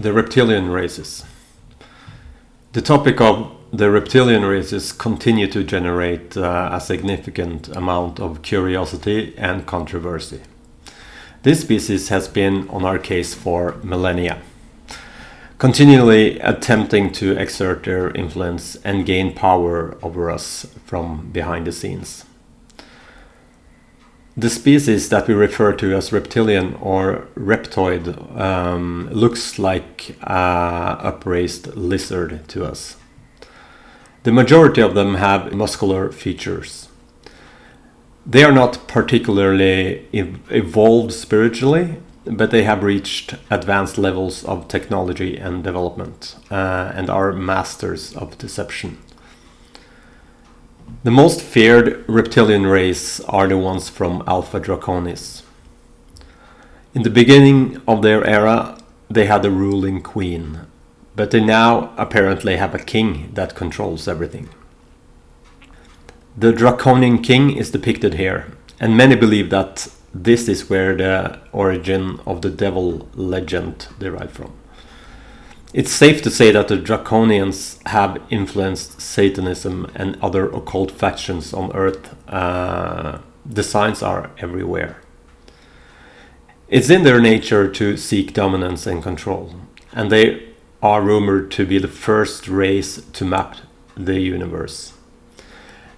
The reptilian races. The topic of the reptilian races continue to generate a significant amount of curiosity and controversy. This species has been on our case for millennia, continually attempting to exert their influence and gain power over us from behind the scenes. The species that we refer to as reptilian or reptoid looks like an upraised lizard to us. The majority of them have muscular features. They are not particularly evolved spiritually, but they have reached advanced levels of technology and development and are masters of deception. The most feared reptilian race are the ones from Alpha Draconis. In the beginning of their era, they had a ruling queen, but they now apparently have a king that controls everything. The Draconian king is depicted here, and many believe that this is where the origin of the devil legend derived from. It's safe to say that the Draconians have influenced Satanism and other occult factions on Earth. The signs are everywhere. It's in their nature to seek dominance and control, and they are rumored to be the first race to map the universe.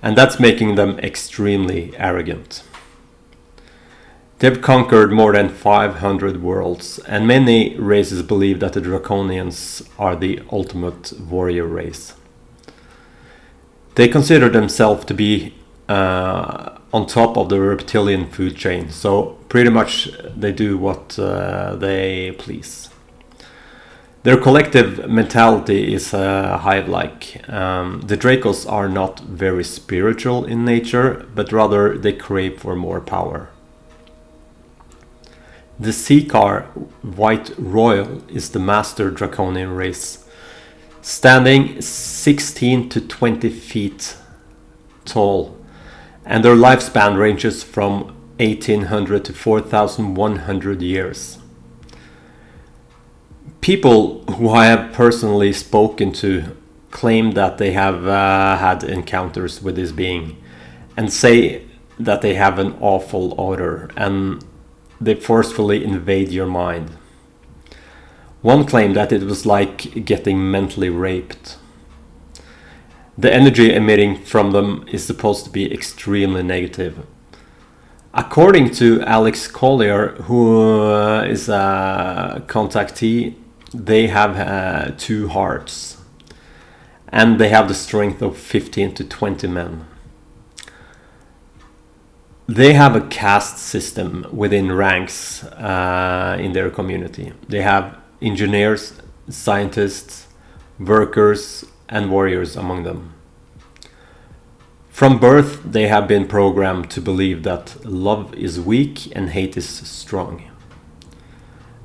And that's making them extremely arrogant. They've conquered more than 500 worlds, and many races believe that the Draconians are the ultimate warrior race. They consider themselves to be on top of the reptilian food chain, so pretty much they do what they please. Their collective mentality is hive-like. The Dracos are not very spiritual in nature, but rather they crave for more power. The Seacar White Royal is the master Draconian race, standing 16 to 20 feet tall, and their lifespan ranges from 1800 to 4100 years. People who I have personally spoken to claim that they have had encounters with this being and say that they have an awful odor and they forcefully invade your mind. One claimed that it was like getting mentally raped. The energy emitting from them is supposed to be extremely negative. According to Alex Collier, who is a contactee, they have 2 hearts and they have the strength of 15 to 20 men. They have a caste system within ranks in their community. They have engineers, scientists, workers, and warriors among them. From birth, they have been programmed to believe that love is weak and hate is strong.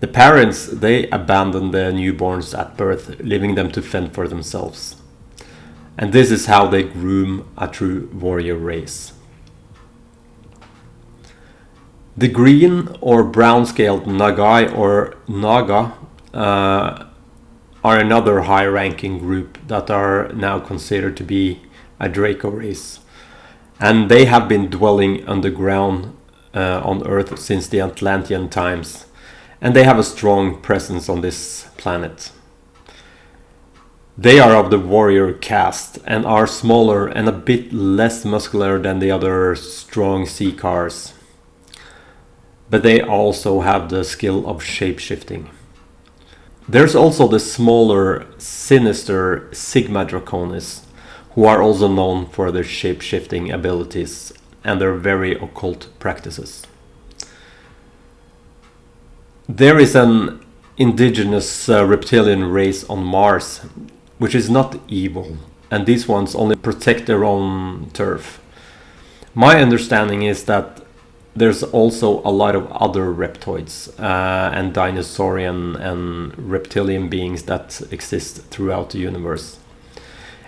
The parents, they abandon their newborns at birth, leaving them to fend for themselves. And this is how they groom a true warrior race. The green or brown-scaled Nagai or Naga are another high-ranking group that are now considered to be a Draco race. And they have been dwelling underground on Earth since the Atlantean times. And they have a strong presence on this planet. They are of the warrior caste and are smaller and a bit less muscular than the other strong sea cars. But they also have the skill of shape-shifting. There's also the smaller, sinister Sigma Draconis, who are also known for their shape-shifting abilities and their very occult practices. There is an indigenous reptilian race on Mars, which is not evil, and these ones only protect their own turf. My understanding is that there's also a lot of other reptoids and dinosaurian and reptilian beings that exist throughout the universe.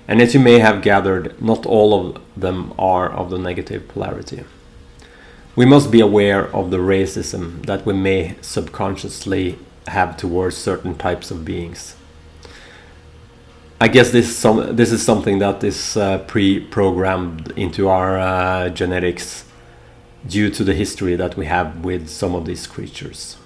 And as you may have gathered, not all of them are of the negative polarity. We must be aware of the racism that we may subconsciously have towards certain types of beings. I guess this is something that is pre-programmed into our genetics due to the history that we have with some of these creatures.